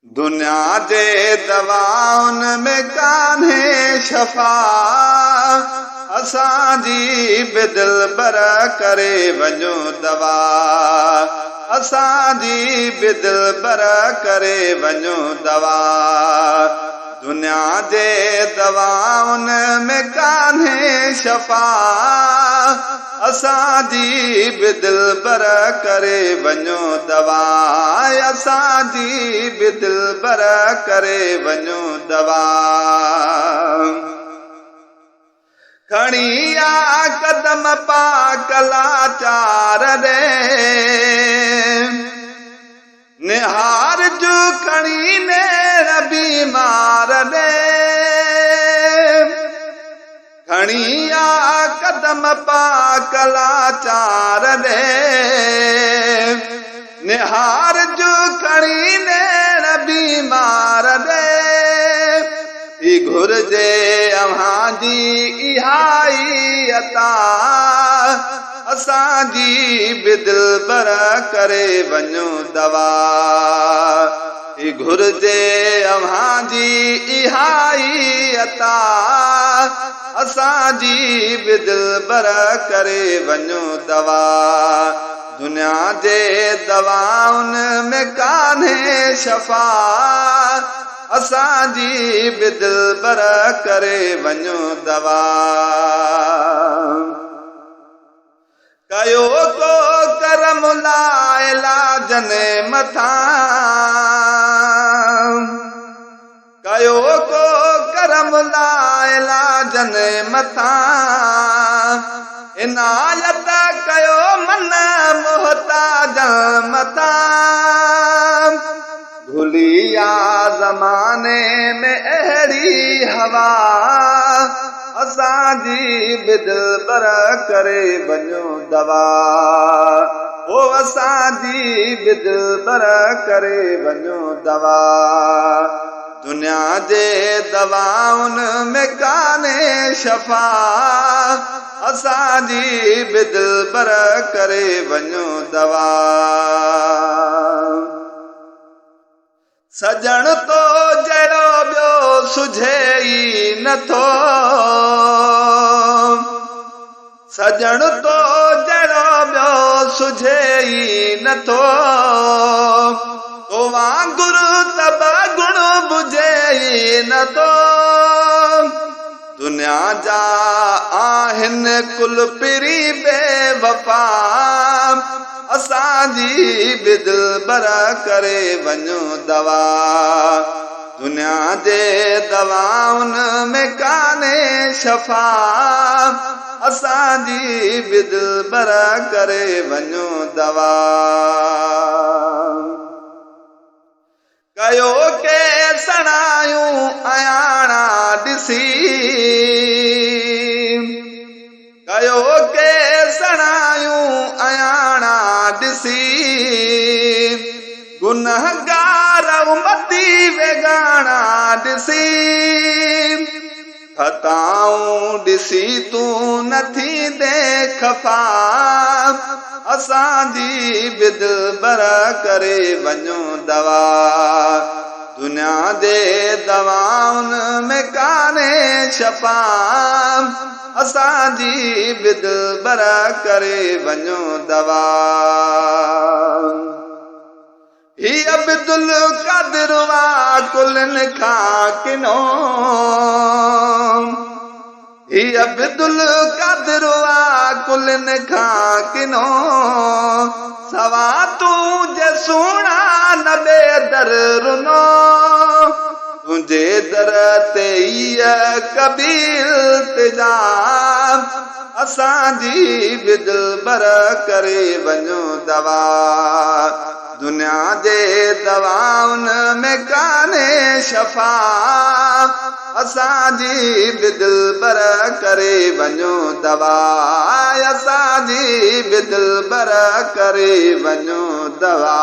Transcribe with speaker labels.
Speaker 1: दुनिया जे दवाउन में कान्हे शफा असांजी बि दिलबर करे वञो दवा असांजी बि दिलबर करे वञो दवा दुनिया जे दवाउन में कान्हे शफा असांजी बि दिलबर करे वञो दवा असांजी बि दिलबर करे वञो दवा खणी आ कदम पाक लाचार रे निहार जू खणी नेर बीमार रे खणी आ कदम पाक लाचार रे निहार जू खणी नेर बीमार रे घुर्जे अव्हांजी इहाई अता असांजी बि दिलबर करे वञो दवा घुर्जे अव्हांजी इहाई अता असांजी बि दिलबर करे वञो दवा दुनिया जे दवाउन में कान्हे शफा असांजी बि दिलबर करे वञो दवा कयो को करम लाइ लाजन मथां कयो को करम लाइ लाजन मथां इनायत कयो मन मोहताज मथां भुलिया ज़माने में अहिड़ी हवा असांजी बि दिलबर करे वञो दवा ओ असांजी बि दिलबर करे वञो दवा दुनिया जे दवाउन में कान्हे शफा असांजी बि दिलबर करे वञो दवा सजण तो जहिड़ो ॿियो सुझे ई नथो सजण तो जहिड़ो ॿियो सुझे ई नथो तो वांगुरु तब गुण बुझे ई नथो दुनिया जा आहिनि कुल पिरी बेवफा असांजी बि दिलबर करे वञो दवा दुनिया जे दवाउन में कान्हे शफा असांजी बि दिलबर करे वञो दवा कयो के सणायूं अयाणा ॾिसी कयो के सणायूं अयाणा ॾिसी गुनहगार उमती वेगाणा ॾिसी खताऊं ॾिसी तूं नथी दे खफा असांजी बि दिलबर करे वञो दवा दुनिया जे दवाउन में कान्हे शफा असांजी बि दिलबर करे वञो दवा ही अब्दुल कादिर कुलनि खां किनो ही अब्दुल कादिर कुलनि खां किनो सवा तूं जे सुहिणा न बेदर रुनो तुंहिंजे दर ते कबीर तिजा असांजी बि दिलबर करे वञो दवा दुनिया जे दवाउन में कान्हे शफा असांजी बि दिलबर करे वञो दवा असांजी बि दिलबर करे वञो दवा